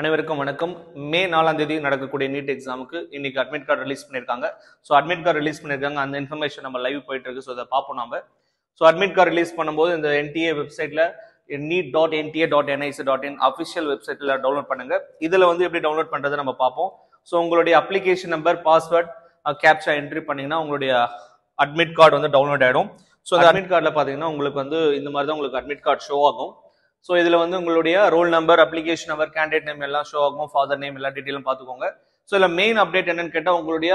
அனைவருக்கும் வணக்கம். மே 4ஆம் தேதி நடக்கக்கூடிய நீட் எக்ஸாமுக்கு இன்னைக்கு அட்மிட் கார்டு ரிலீஸ் பண்ணியிருக்காங்க. ஸோ அட்மிட் கார்டு ரிலீஸ் பண்ணியிருக்காங்க, அந்த இன்ஃபர்மேஷன் நம்ம லைவ் போயிட்டு இருக்கு. ஸோ அதை பார்ப்போம் நம்ம. ஸோ அட்மிட் கார்டு ரிலீஸ் பண்ணும்போது இந்த NTA வெப்சைட்ல neat.nta.nic.in அஃபிஷியல் வெப்சைட்ல டவுன்லோட் பண்ணுங்க. இதுல வந்து எப்படி டவுன்லோட் பண்றது நம்ம பார்ப்போம். ஸோ உங்களுடைய application number, password, captcha entry பண்ணீங்கன்னா உங்களுடைய அட்மிட் கார்டு வந்து டவுன்லோட் ஆயிடும். ஸோ அந்த அட்மிட் கார்டில் பார்த்தீங்கன்னா உங்களுக்கு வந்து இந்த மாதிரி தான் உங்களுக்கு அட்மிட் கார்டு ஷோ ஆகும். ஸோ இதில் வந்து உங்களுடைய roll number, application number, candidate name எல்லாம் ஷோ ஆகும், ஃபாதர் நேம் எல்லா டீட்டெயிலும் பார்த்துக்கோங்க. ஸோ இதில் மெயின் அப்டேட் என்னன்னு கேட்டால் உங்களுடைய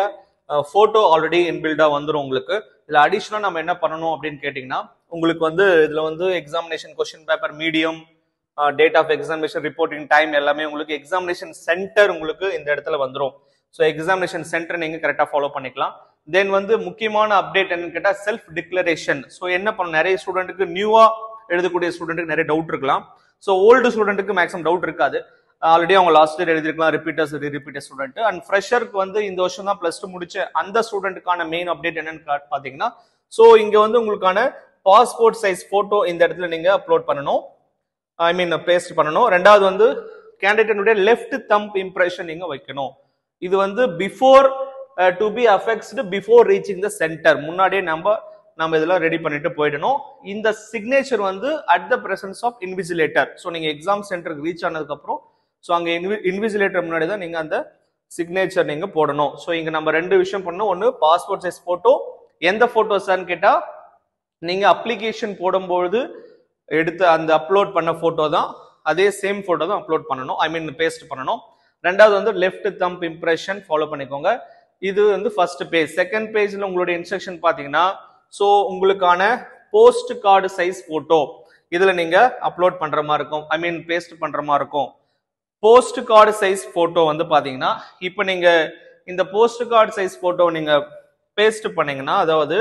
ஃபோட்டோ ஆல்ரெடி இன்பில்டாக வந்துடும் உங்களுக்கு. இதில் அடிஷ்னலாக நம்ம என்ன பண்ணணும் அப்படின்னு கேட்டிங்கன்னா உங்களுக்கு வந்து இதில் வந்து examination question paper, medium, date of examination, reporting time எல்லாமே உங்களுக்கு எக்ஸாமினேஷன் சென்டர் உங்களுக்கு இந்த இடத்துல வந்துடும். ஸோ எக்ஸாமினேஷன் சென்டர் நீங்கள் கரெக்டாக ஃபாலோ பண்ணிக்கலாம். தென் வந்து முக்கியமான அப்டேட் என்னன்னு கேட்டால் செல்ஃப் டிக்ளரேஷன். ஸோ என்ன பண்ண, நிறைய ஸ்டூடெண்ட்டுக்கு நியூவாக எழுதக்கூடிய ஸ்டூடெண்ட்டுக்கு நிறைய டவுட் இருக்கலாம். ஸோ ஓல்டு ஸ்டூடெண்ட்டுக்கு மேக்ஸிமம் டவுட் இருக்காது. ஆல்ரெடி அவங்க லாஸ்ட் இயர் எழுதிருக்கலாம், ரிப்பீட்டர் ஸ்டூடெண்ட். அண்ட் ஃப்ரெஷருக்கு வந்து இந்த வருஷம் தான் +2 முடிச்ச அந்த ஸ்டூடெண்ட்டுக்கான மெயின் அப்டேட் என்னன்னு பார்த்தீங்கன்னா, ஸோ இங்க வந்து உங்களுக்கான பாஸ்போர்ட் சைஸ் போட்டோ இந்த இடத்துல நீங்க அப்லோட் பண்ணணும், பேஸ்ட் பண்ணணும். ரெண்டாவது வந்து கேண்டிடேட்டுடைய லெஃப்ட் தம்ப் இம்ப்ரெஷன் நீங்க வைக்கணும். இது வந்து before to be affixed before reaching the centre, முன்னாடியே நம்ம இதெல்லாம் ரெடி பண்ணிட்டு போயிடணும். இந்த சிக்னேச்சர் வந்து at the presence of invigilator. So நீங்க எக்ஸாம் சென்டருக்கு ரீச் ஆனதுக்கு அப்புறம் ஸோ அங்க இன்விஜிலேட்டர் முன்னாடி தான் நீங்க அந்த சிக்னேச்சர் நீங்க போடணும். ஸோ இங்க நம்ம 2 விஷயம் பண்ணணும். ஒன்னு பாஸ்போர்ட் சைஸ் போட்டோ. எந்த போட்டோ சார்னு கேட்டா நீங்க அப்ளிகேஷன் போடும்போது எடுத்து அந்த அப்லோட் பண்ண போட்டோ தான், அதே சேம் போட்டோ தான் அப்லோட் பண்ணணும், பேஸ்ட் பண்ணணும். ரெண்டாவது வந்து லெஃப்ட் தம்ப் இம்ப்ரெஷன் ஃபாலோ பண்ணிக்கோங்க. இது வந்து ஃபர்ஸ்ட் பேஜ். செகண்ட் பேஜ்ல உங்களுடைய இன்ஸ்ட்ரக்ஷன் பாத்தீங்கன்னா, ஸோ உங்களுக்கான போஸ்ட் கார்டு சைஸ் போட்டோ இதுல நீங்க அப்லோட் பண்ற மாதிரி இருக்கும், பேஸ்ட் பண்ற மாதிரி இருக்கும். போஸ்ட் கார்டு சைஸ் போட்டோ வந்து பாத்தீங்கன்னா, இப்போ நீங்க இந்த போஸ்ட் கார்டு சைஸ் போட்டோ நீங்க பேஸ்ட் பண்ணீங்கன்னா, அதாவது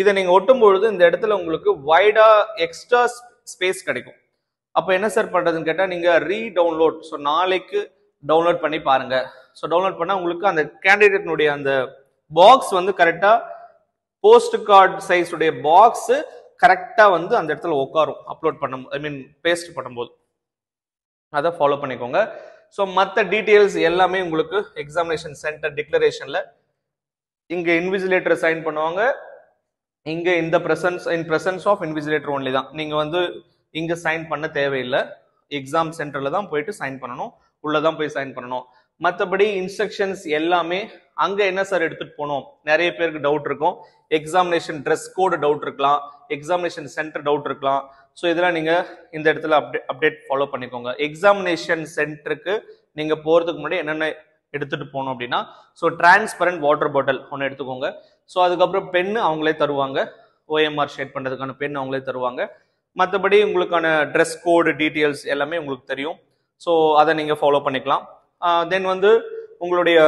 இதை நீங்க ஒட்டும் பொழுது இந்த இடத்துல உங்களுக்கு வைடா எக்ஸ்ட்ரா ஸ்பேஸ் கிடைக்கும். அப்ப என்ன சார் பண்றதுன்னு கேட்டா, நீங்க ரீடவுன்லோட், ஸோ நாளைக்கு டவுன்லோட் பண்ணி பாருங்க. ஸோ டவுன்லோட் பண்ணா உங்களுக்கு அந்த கேண்டிடேட்னுடைய அந்த பாக்ஸ் வந்து கரெக்டா போஸ்ட் கார்டு சைஸ் உடைய பாக்ஸ் கரெக்டா வந்து அந்த இடத்துல உட்காரும் அப்லோட் பண்ணும், பேஸ்ட் பண்ணும்போது. அதை ஃபாலோ பண்ணிக்கோங்க. ஸோ மற்ற டீட்டெயில்ஸ் எல்லாமே உங்களுக்கு எக்ஸாமினேஷன் சென்டர் டிக்ளரேஷன்ல இங்க இன்விஜிலேட்டர் சைன் பண்ணுவாங்க. இங்க இந்த பிரசன்ஸ் ஆஃப் இன்விஜிலேட்டர் ஒன்லி தான். நீங்க வந்து இங்க சைன் பண்ண தேவையில்லை, எக்ஸாம் சென்டர்ல தான் போயிட்டு சைன் பண்ணணும், உள்ளதான் போய் சைன் பண்ணணும். மற்றபடி இன்ஸ்ட்ரக்ஷன்ஸ் எல்லாமே அங்க என்ன சார் எடுத்துட்டு போனோம், நிறைய பேருக்கு டவுட் இருக்கும். எக்ஸாமினேஷன் ட்ரெஸ் கோடு டவுட் இருக்கலாம், எக்ஸாமினேஷன் சென்டர் டவுட் இருக்கலாம். ஸோ இதெல்லாம் நீங்க இந்த இடத்துல அப்டேட் ஃபாலோ பண்ணிக்கோங்க. எக்ஸாமினேஷன் சென்டருக்கு நீங்க போறதுக்கு முன்னாடி என்னென்ன எடுத்துட்டு போகணும் அப்படின்னா, ஸோ டிரான்ஸ்பரண்ட் வாட்டர் பாட்டில் ஒன்று எடுத்துக்கோங்க. ஸோ அதுக்கப்புறம் பென்னு அவங்களே தருவாங்க, OMR ஷேட் பண்றதுக்கான பென் அவங்களே தருவாங்க. மற்றபடி உங்களுக்கான ட்ரெஸ் கோடு டீட்டெயில்ஸ் எல்லாமே உங்களுக்கு தெரியும். ஸோ அதை நீங்க ஃபாலோ பண்ணிக்கலாம். தென் வந்து உங்களுடைய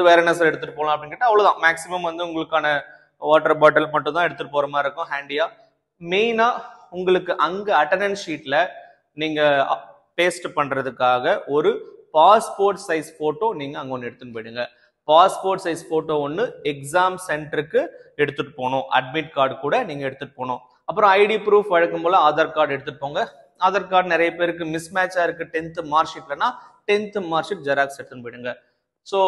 வேற என்ன சார் எடுத்துட்டு போகலாம் அப்படின்னு கேட்டால் அவ்வளவுதான். மேக்ஸிமம் வந்து உங்களுக்கான வாட்டர் பாட்டில் மட்டும் தான் எடுத்துட்டு போற மாதிரி இருக்கும் ஹேண்டியா. மெயினா உங்களுக்கு அங்க அட்டெண்டன்ஸ் ஷீட்ல நீங்க பேஸ்ட் பண்றதுக்காக ஒரு பாஸ்போர்ட் சைஸ் போட்டோ நீங்க அங்க ஒன்று எடுத்துன்னு போயிடுங்க. பாஸ்போர்ட் சைஸ் போட்டோ ஒன்று எக்ஸாம் சென்டருக்கு எடுத்துட்டு போகணும். அட்மிட் கார்டு கூட நீங்க எடுத்துட்டு போகணும். அப்புறம் ஐடி ப்ரூஃப் வழக்கம் போல ஆதார் கார்டு எடுத்துட்டு போங்க. ஆதார் கார்டு நிறைய பேருக்கு மிஸ்மேட்சா இருக்கு, 10th மார்க் ஷீட்லனா 10th மார்க் ஷீட் ஜெராக்ஸ் எடுத்துன்னு போயிடுங்க. ஸோ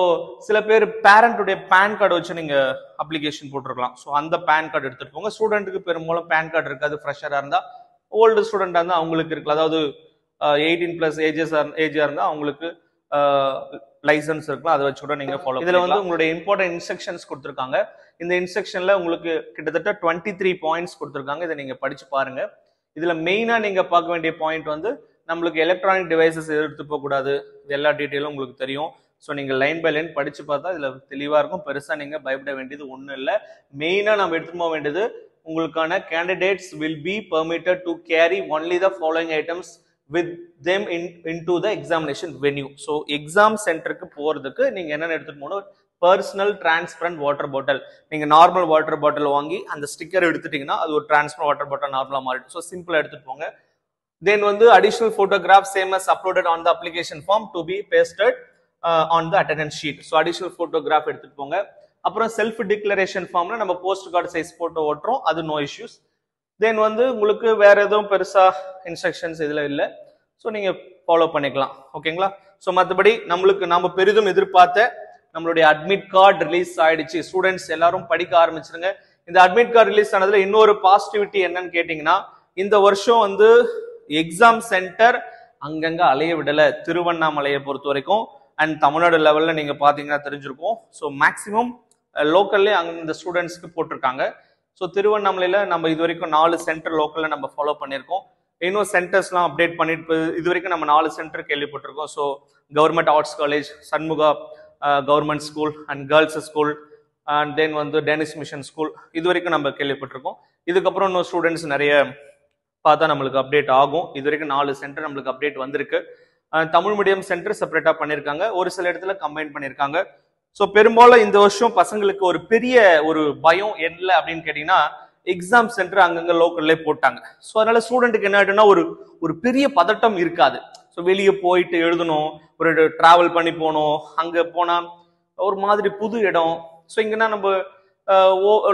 சில பேர் பேரண்ட்டுடைய பேன் கார்டு வச்சு நீங்க அப்ளிகேஷன் போட்டிருக்கலாம். ஸோ அந்த பேன் கார்டு எடுத்துட்டு போங்க. ஸ்டூடெண்ட்டுக்கு பெரும்பாலும் பேன் கார்டு இருக்காது, ஃப்ரெஷரா இருந்தா. ஓல்டு ஸ்டூடெண்டா இருந்தா அவங்களுக்கு இருக்கலாம், அதாவது 18+ ஏஜா இருந்தா அவங்களுக்கு லைசன்ஸ் இருக்கலாம், அதை வச்சு கூட நீங்க ஃபாலோ. இதுல வந்து உங்களுடைய இம்பார்ட்டன்ட் இன்ஸ்ட்ரக்ஷன்ஸ் கொடுத்துருக்காங்க. இந்த இன்ஸ்ட்ரக்ஷன்ல உங்களுக்கு கிட்டத்தட்ட 23 பாயிண்ட்ஸ் கொடுத்துருக்காங்க. இதை நீங்க படிச்சு பாருங்க. இதுல மெயினா நீங்க பார்க்க வேண்டிய பாயிண்ட் வந்து நம்மளுக்கு எலக்ட்ரானிக் டிவைசஸ் எடுத்து போக கூடாது. இது எல்லா டீட்டெயிலும் உங்களுக்கு தெரியும். ஸோ நீங்க லைன் பை லைன் படிச்சு பார்த்தா இதுல தெளிவா இருக்கும். பெருசா நீங்க பயப்பட வேண்டியது ஒன்றும் இல்லை. மெயினா நம்ம எடுத்துட்டு போக வேண்டியது உங்களுக்கான candidates will be permitted to carry only the following items with them into the examination venue. So exam சென்டருக்கு போறதுக்கு நீங்க என்னென்ன எடுத்துட்டு போகணும், பர்சனல் டிரான்ஸ்பரண்ட் வாட்டர் பாட்டில். நீங்க நார்மல் வாட்டர் பாட்டில் வாங்கி அந்த ஸ்டிக்கர் எடுத்துட்டீங்கன்னா அது ஒரு டிரான்ஸ்பரண்ட் வாட்டர் பாட்டில் நார்மலா மாறிடும். ஸோ சிம்பிளா எடுத்துட்டு போங்க. தென் வந்து additional photograph same as uploaded on the application form to be pasted on the attendance sheet. So additional photograph எடுத்துட்டு போங்க. அப்புறம் செல்ஃப் டிக்ளரேஷன் ஃபார்ம்ல நம்ம போஸ்ட் கார்டு சைஸ் போட்டோ ஓட்டுறோம், அது நோ இஷ்யூஸ். தென் வந்து உங்களுக்கு வேற எதுவும் பெருசா இன்ஸ்ட்ரக்ஷன்ஸ் இதுல இல்லை. ஸோ நீங்க ஃபாலோ பண்ணிக்கலாம். ஓகேங்களா? ஸோ மற்றபடி நம்ம பெரிதும் எதிர்பார்த்த நம்மளுடைய அட்மிட் கார்டு ரிலீஸ் ஆயிடுச்சு. ஸ்டூடெண்ட்ஸ் எல்லாரும் படிக்க ஆரம்பிச்சிருங்க. இந்த அட்மிட் கார்டு ரிலீஸ் ஆனதுல இன்னொரு பாசிட்டிவிட்டி என்னன்னு கேட்டீங்கன்னா, இந்த வருஷம் வந்து எக்ஸாம் சென்டர் அங்கங்க அலைய விடல. திருவண்ணாமலையை பொறுத்த வரைக்கும் அண்ட் தமிழ்நாடு லெவல்ல நீங்க பாத்தீங்கன்னா தெரிஞ்சிருக்கும். ஸோ மேக்சிமம் லோக்கல்லே அங்க இந்த ஸ்டூடெண்ட்ஸ்க்கு போட்டிருக்காங்க. ஸோ திருவண்ணாமலையில நம்ம இது வரைக்கும் 4 சென்டர் லோக்கல்ல நம்ம ஃபாலோ பண்ணியிருக்கோம். இன்னும் சென்டர்ஸ்லாம் அப்டேட் பண்ணிட்டு இது வரைக்கும் நம்ம 4 சென்டர் கேள்விப்பட்டிருக்கோம். So government arts college, Shanmuga government school and girls school and then வந்து டேனிஷ் மிஷன் ஸ்கூல், இது வரைக்கும் நம்ம கேள்விப்பட்டிருக்கோம். இதுக்கப்புறம் இன்னும் ஸ்டூடெண்ட்ஸ் நிறைய பார்த்தா நம்மளுக்கு அப்டேட் ஆகும். இது வரைக்கும் 4 சென்டர் நம்மளுக்கு அப்டேட் வந்திருக்கு. தமிழ் மீடியம் சென்டர் செப்பரேட்டா பண்ணியிருக்காங்க, ஒரு சில இடத்துல கம்பைன் பண்ணியிருக்காங்க. ஸோ பெரும்பாலும் இந்த வருஷம் பசங்களுக்கு ஒரு பெரிய ஒரு பயம் என்ன அப்படின்னு கேட்டீங்கன்னா, எக்ஸாம் சென்டர் அங்கங்க லோக்கல்லே போட்டாங்க. ஸோ அதனால ஸ்டூடெண்ட்டுக்கு என்ன ஆயிடும்னா ஒரு பெரிய பதட்டம் இருக்காது. ஸோ வெளியே போயிட்டு எழுதணும், ஒரு டிராவல் பண்ணி போகணும், அங்க போனா ஒரு மாதிரி புது இடம். ஸோ இங்கன்னா நம்ம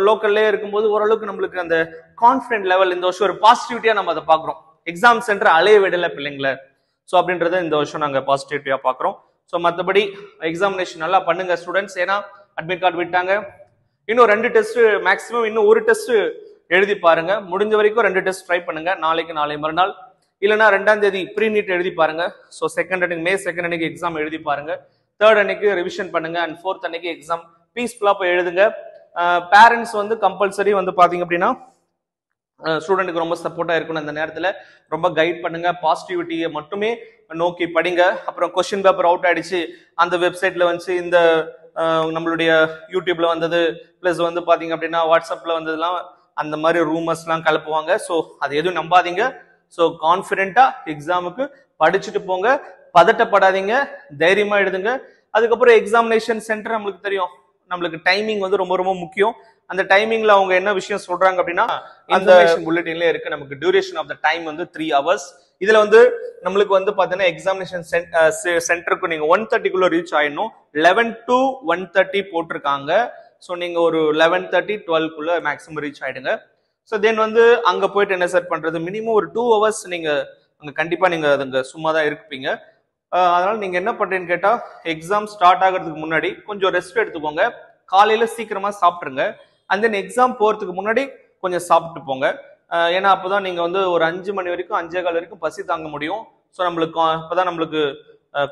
லோக்கல்லே இருக்கும்போது ஓரளவுக்கு நம்மளுக்கு அந்த கான்ஃபிடென்ட் லெவல் இந்த வருஷம் ஒரு பாசிட்டிவிட்டியா நம்ம அதை பாக்குறோம். எக்ஸாம் சென்டர் அலைய விடல பிள்ளைங்களை. ஸோ அப்படின்றத இந்த வருஷம் நாங்கள் பாசிட்டிவிட்டியா பாக்குறோம். ஸோ மற்றபடி எக்ஸாமினேஷன் நல்லா பண்ணுங்க ஸ்டூடெண்ட்ஸ். ஏன்னா அட்மிட் கார்டு விட்டாங்க, இன்னும் 2 டெஸ்ட், மேக்ஸிமம் இன்னும் ஒரு டெஸ்ட் எழுதி பாருங்க. முடிஞ்ச வரைக்கும் 2 டெஸ்ட் ட்ரை பண்ணுங்க. நாளைக்கு நாளை மறுநாள் இல்லைன்னா 2ஆம் தேதி ப்ரீ நீட் எழுதி பாருங்க. ஸோ May 2 அன்னைக்கு எக்ஸாம் எழுதி பாருங்க. 3rd அன்னைக்கு ரிவிஷன் பண்ணுங்க அண்ட் 4th அன்னைக்கு எக்ஸாம் பீஸ்ஃபுல்லா போய் எழுதுங்க. பேரண்ட்ஸ் வந்து கம்பல்சரி வந்து பாத்தீங்க அப்படின்னா ஸ்டூடெண்ட்டுக்கு ரொம்ப சப்போர்ட்டா இருக்கணும். இந்த நேரத்துல ரொம்ப கைட் பண்ணுங்க, பாசிட்டிவிட்டியை மட்டுமே நோக்கி படிங்க. அப்புறம் கொஸ்டின் பேப்பர் அவுட் ஆயிடுச்சு, அந்த வெப்சைட்ல வந்து இந்த நம்மளுடைய யூடியூப்ல வந்தது பிளஸ் வந்து பாத்தீங்க அப்படின்னா வாட்ஸ்அப்ல வந்ததுலாம் அந்த மாதிரி ரூமர்ஸ் எல்லாம் கலப்புவாங்க. ஸோ அது எதுவும் நம்பாதீங்க. ஸோ கான்ஃபிடென்ட்டா எக்ஸாமுக்கு படிச்சுட்டு போங்க, பதட்டப்படாதீங்க, தைரியமா எழுதுங்க. அதுக்கப்புறம் எக்ஸாமினேஷன் சென்டர் நம்மளுக்கு தெரியும், நம்மளுக்கு டைமிங் வந்து ரொம்ப ரொம்ப முக்கியம். அந்த டைமிங்ல அவங்க என்ன விஷயம் சொல்றாங்க அப்படின்னா, அந்த புல்லட்டின்ல இருக்கு நமக்கு டியூரேஷன் ஆஃப் த டைம் வந்து 3 hours. இதுல வந்து நம்மளுக்கு வந்து பாத்தீங்கன்னா எக்ஸாமினேஷன் சென்டருக்கு நீங்க 1:30 ரீச் ஆயிடணும். 11 to 1:30 போட்டிருக்காங்க. ஸோ நீங்க ஒரு 11:30 12 மேக்ஸிமம் ரீச் ஆயிடுங்க. ஸோ தென் வந்து அங்க போயிட்டு என்ன சார் பண்றது, மினிமம் ஒரு 2 hours நீங்க அங்க கண்டிப்பா நீங்க அங்க சும்மா தான் இருப்பீங்க. அதனால நீங்க என்ன பண்றீங்கன்னு கேட்டா, எக்ஸாம் ஸ்டார்ட் ஆகிறதுக்கு முன்னாடி கொஞ்சம் ரெஸ்ட் எடுத்துக்கோங்க. காலையில சீக்கிரமா சாப்பிட்டுருங்க. அண்ட் தென் எக்ஸாம் போறதுக்கு முன்னாடி கொஞ்சம் சாப்பிட்டு போங்க. ஏன்னா அப்பதான் நீங்க வந்து ஒரு 5 மணி வரைக்கும் 5:15 வரைக்கும் பசி தாங்க முடியும். ஸோ நம்மளுக்கு அப்பதான் நம்மளுக்கு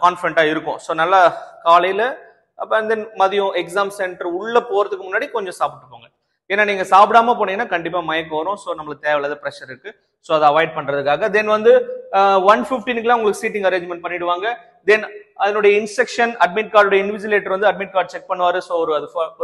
கான்ஃபிடென்ட்டா இருக்கும். ஸோ நல்லா காலையில அப்ப அண்ட் தென் மதியம் எக்ஸாம் சென்டர் உள்ள போறதுக்கு முன்னாடி கொஞ்சம் சாப்பிட்டு போங்க. ஏன்னா நீங்க சாப்பிடாம போனீங்கன்னா கண்டிப்பா மயக்கம் வரும். ஸோ நம்மளுக்கு தேவையில்லாத ப்ரெஷர் இருக்கு. ஸோ அதை அவாய்ட் பண்றதுக்காக தென் வந்து 1:15 உங்களுக்கு சீட்டிங் அரேஞ்ச்மெண்ட் பண்ணிடுவாங்க. தென் அதனுடைய இன்ஸ்ட்ரக்ஷன், அட்மிட் கார்டுடைய இன்விஜிலேட்டர் வந்து அட்மிட் கார்டு செக் பண்ணுவாரு. ஸோ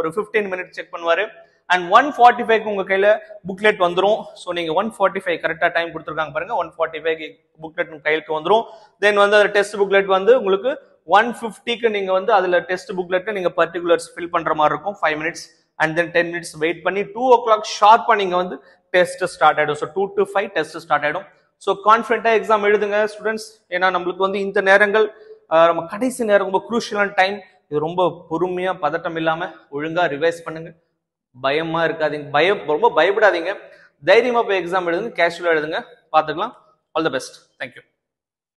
ஒரு 15 மினிட்ஸ் செக் பண்ணுவாரு. அண்ட் 1:45 உங்க கையில புக்லெட் வந்துடும். ஸோ நீங்க 1:45 கரெக்டா டைம் கொடுத்துருக்காங்க பாருங்க, 1:45 புக்லெட் உங்க கைக்கு வந்துடும். தென் வந்து அது டெஸ்ட் புக்லெட் வந்து உங்களுக்கு 1:50 நீங்க வந்து அதுல டெஸ்ட் புக்லெட் நீங்க பர்டிகுலர்ஸ் ஃபில் பண்ற மாதிரி இருக்கும். 5 minutes and then 10 minutes wait பண்ணி 2 o'clock ஷார்ப்பா நீங்க வந்து டெஸ்ட் ஸ்டார்ட் ஆயிடும். ஸோ 2 to 5 டெஸ்ட் ஸ்டார்ட் ஆயிடும். ஸோ கான்ஃபிடென்ட்டா எக்ஸாம் எழுதுங்க ஸ்டூடெண்ட்ஸ். ஏன்னா நம்மளுக்கு வந்து இந்த நேரங்கள் நம்ம கடைசி நேரம் ரொம்ப குரூஷியலான டைம். இது ரொம்ப பொறுமையா பதட்டம் இல்லாம ஒழுங்கா ரிவைஸ் பண்ணுங்க. பயமா இருக்காதீங்க, ரொம்ப பயப்படாதீங்க. தைரியமா போய் எக்ஸாம் எழுதுங்க, கேஷுவலா எழுதுங்க. பார்த்துக்கலாம். All the best. தேங்க்யூ.